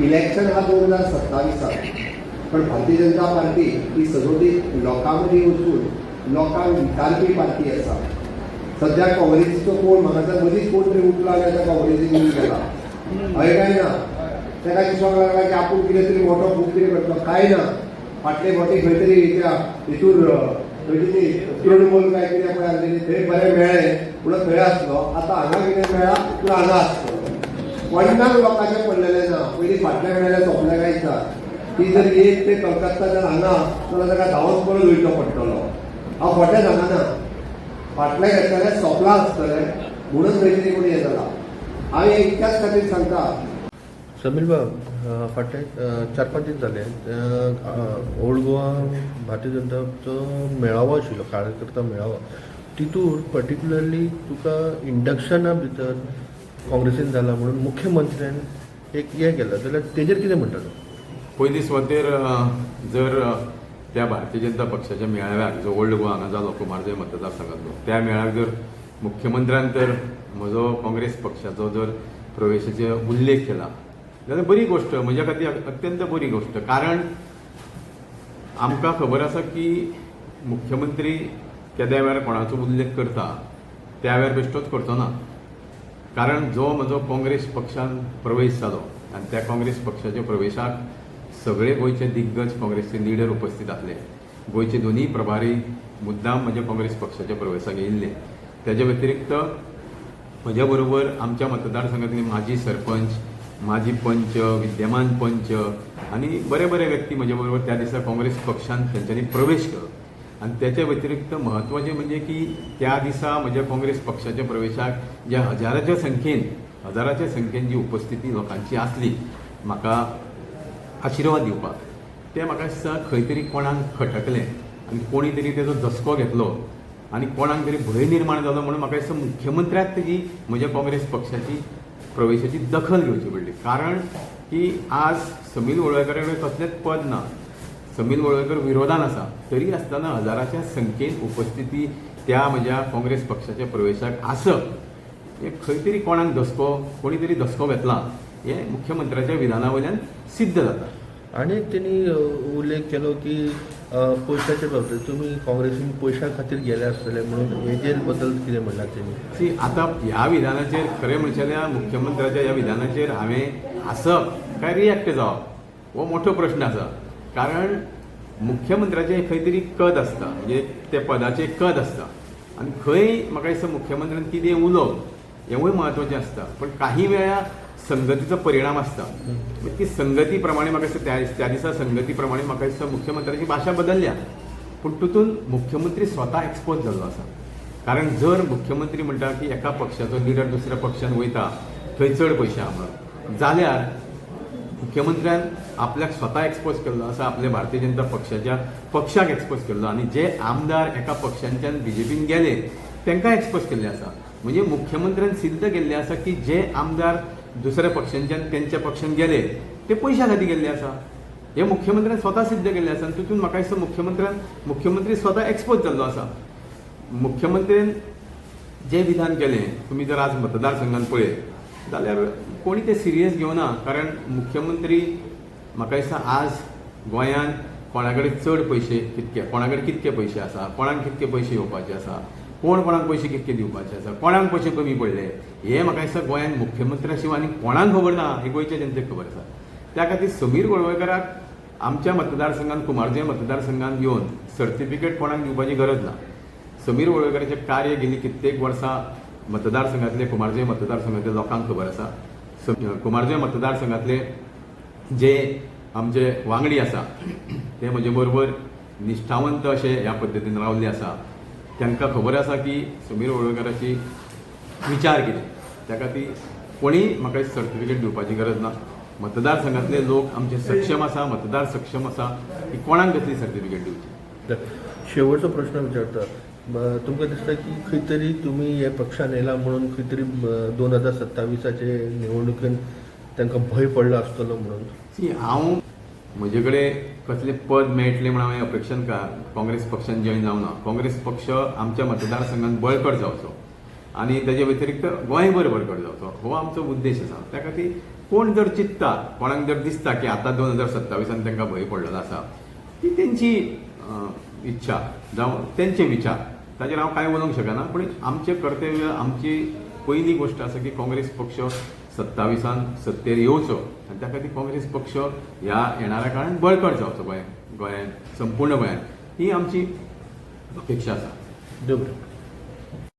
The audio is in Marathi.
इलेक्शन हा 2027 पण भारतीय जनता पार्टी ही सगळी लोकांमध्ये वचून लोकांक विचारपी पार्टी आसा. सध्या काँग्रेसीचो कोण म्हाका जर मदींच कोण तरी उठला जाल्यार त्या काँग्रेसीक येवन गेला हय काय ना. ताका दिसपाक लागला की आपूण कितें तरी मोठो खूब कितें करतलो. काय ना, फाटले फावटी खंय तरी हितूर खंय तृणमूल काय कितें पळय आसलेली थंय बरें मेळ्ळें म्हणून थंय आसलो. आतां हांगा कितें मेळ्ळा पूण हांगा आसतलो. पन्नास लोकांचें पडलेलें ना. पयलीं फाटल्या मेळ्ळें सोंपलें काय दिसता. ती जर एक ते कलकत्ता जर हांगा जाल्यार ताका धांवून परत वयचो पडटलो. हांव खोटें सांगना. फाटलें घेतलेलें सोंपलां आसतलें म्हणून खंय तरी कोण हें जाला. हांव हें इतक्याच खातीर सांगता. समीर बाब फाटले 4-5 दीस जाले ओल्ड गोवा भारतीय जनताचो मेळावो आशिल्लो, कार्यकर्ता मेळावो. तितूर पर्टिक्युलरली तुका इंडक्शना भितर काँग्रेसीन जाला म्हणून मुख्यमंत्र्यान एक हें केलं जाल्यार तेजेर कितें म्हणटा तूं? पयली सुवातेर जर त्या भारतीय जनता पक्षाच्या मेळाव्याक जो ओल्ड गोवा हांगा जालो कुमारजय मतदारसंघातलो त्या मेळाव्याक जर मुख्यमंत्र्यान तर म्हजो काँग्रेस पक्षाचो जर प्रवेशाचे उल्लेख केला जाल्यार बरी गोष्ट, म्हज्या खातीर अत्यंत बरी गोष्ट. कारण आमकां खबर आसा की मुख्यमंत्री केद्या वेळार कोणाचो उल्लेख करता त्या वेळार बेश्टोच करचो ना. कारण जो म्हजो काँग्रेस पक्षान प्रवेश जालो आनी त्या काँग्रेस पक्षाच्या प्रवेशाक सगळे गोंयचे दिग्गज काँग्रेसचे लिडर उपस्थित आसले. गोंयचे दोनूय प्रभारी मुद्दाम म्हणजे काँग्रेस पक्षाच्या प्रवेशाक येयल्ले. तेजे व्यतिरिक्त म्हज्या बरोबर आमच्या मतदारसंघातले माजी सरपंच, माजी पंच, विद्यमान पंच आनी बरे बरे व्यक्ती म्हजे बरोबर त्या दिसा काँग्रेस पक्षान तेंच्यांनी प्रवेश केलो. आनी त्याच्या व्यतिरिक्त म्हत्वाचें म्हणजे की त्या दिसा म्हज्या काँग्रेस पक्षाच्या प्रवेशाक ज्या हजाराच्या संख्येन जी उपस्थिती लोकांची आसली म्हाका आशिर्वाद दिवपाक, तें म्हाका दिसता खंय तरी कोणाक खटकलें आनी कोणी तरी तेजो धसको घेतलो आनी कोणाक तरी भंय निर्माण जालो म्हणून म्हाका दिसता मुख्यमंत्र्याक तेजी म्हज्या काँग्रेस पक्षाची प्रवेशाची दखल घेवची पडली. कारण की आज समीर वळवयकर कडेन कसलेंच पद ना. समीर वळवयकर विरोधान आसा तरी आसतना हजाराच्या संख्येन उपस्थिती त्या म्हज्या काँग्रेस पक्षाच्या प्रवेशाक आसप हें खंय तरी कोणाक कोणी तरी धसको घेतला हें मुख्यमंत्र्याच्या विधाना वयल्यान सिद्ध जाता. आनी तेणी उल्लेख केलो की पयशाच्या बाबतींत तुमी काँग्रेसीन पयशा खातीर गेले आसतले म्हणून हेजेर बद्दल कितें म्हणलां तेणी? सी आतां ह्या विधानाचेर खरें म्हणचें जाल्यार मुख्यमंत्र्याच्या ह्या विधानाचेर हांवें आसप काय रिएक्ट जावप हो मोठो प्रश्न आसा. कारण मुख्यमंत्र्याचें खंय तरी कद आसता, म्हणजे त्या पदाचें कद आसता आनी खंय म्हाका दिसता मुख्यमंत्र्यान कितें उलोवप हेंवूय म्हत्वाचें आसता. पण काही वेळा संगतीचो परिणाम आसता. ती संगती प्रमाणे म्हाका दिसता त्या दिसा संगती प्रमाणे म्हाका दिसता मुख्यमंत्र्याची भाशा बदलल्या पूण तितून मुख्यमंत्री स्वता एक्सपोज जाल्लो आसा. कारण जर मुख्यमंत्री म्हणटा की एका पक्षाचो लिडर दुसऱ्या पक्षान वयता थंय चड पयशे आहा म्हणून जाल्यार मुख्यमंत्र्यान आपल्याक स्वता एक्सपोज केल्लो आसा, आपल्या भारतीय जनता पक्षाच्या पक्षाक एक्सपोज केल्लो आनी जे आमदार एका पक्षांच्यान बीजेपीन गेले तांकां एक्सपोज केल्ले आसा. म्हणजे मुख्यमंत्र्यान सिद्ध केल्लें आसा की जे आमदार दुसऱ्या पक्षांच्यान तेंच्या पक्षान गेले ते पयशा खातीर गेल्ले आसा हे मुख्यमंत्र्यान स्वता सिद्ध केल्लें आसा. आनी तितून म्हाका दिसता मुख्यमंत्री स्वता एक्सपोज जाल्लो आसा. मुख्यमंत्र्यान जें विधान केलें तुमी जर आज मतदारसंघान पळयत जाल्यार कोणी तें सिरियस घेवना. कारण मुख्यमंत्री म्हाका दिसता आज गोंयांत कोणा कडेन चड पयशे कितके, कोणा कडेन कितके पयशे आसा, कोणाक कितके पयशे येवपाचे आसा, कोणाक पयशे कितके दिवपाचे आसा, कोणाक पयशे कमी पडले हे म्हाका दिसता गोंयांत मुख्यमंत्र्या शिवाय आनी कोणाक खबर ना हे गोंयच्या जनतेक खबर आसा. त्या खातीर समीर वळवयकराक आमच्या मतदारसंघान कुमारजय मतदारसंघान येवन सर्टिफिकेट कोणाक दिवपाची गरज ना. समीर वळवयकराचें कार्य गेली कित्येक वर्सां मतदारसंघातले कुमारजय मतदारसंघातल्या लोकांक खबर आसा. कुमारजय मतदारसंघातले जे आमचे वांगडी आसा ते म्हजे बरोबर निश्ठावंत अशे ह्या पद्दतीन रावल्ले आसा. तांकां खबर आसा की समीर वळवयकराची विचार कितें. त्या खातीर कोणी म्हाका सर्टिफिकेट दिवपाची गरज ना. मतदारसंघातले लोक आमचे सक्षम आसा, मतदार सक्षम आसा की कोणाक कसली सर्टिफिकेट दिवची. शेवटचो प्रश्न विचारता. तुमकां दिसता की खंय तरी तुमी हे पक्षान येयला म्हणून खंय तरी 2027चे निवडणुकेन तांकां भंय पडलो आसतलो म्हणून? सी हांव म्हजे कडेन कसलें पद मेळटलें म्हणून हांवें अपेक्षान काँग्रेस पक्षान जॉयन जावना. काँग्रेस पक्ष आमच्या मतदारसंघात बळकट जावचो आनी तेजे व्यतिरिक्त गोंय बळकट जावचो हो आमचो उद्देश आसा. त्या खातीर कोण जर चिंतता, कोणाक जर दिसता की आतां 2027 तांकां भंय पडलेलो आसा, ती तेंची इच्छा जावं तेंचे विचार, ताचेर हांव कांय उलोवंक शकना. पूण आमचें कर्तव्य, आमची पयली गोश्ट आसा की काँग्रेस पक्ष 27 सत्तेर येवचो आनी त्या खातीर काँग्रेस पक्ष ह्या येणाऱ्या काळात बळकट जावचो गोंयांत, संपूर्ण गोंयांत. ही आमची अपेक्षा आसा. देव बरें.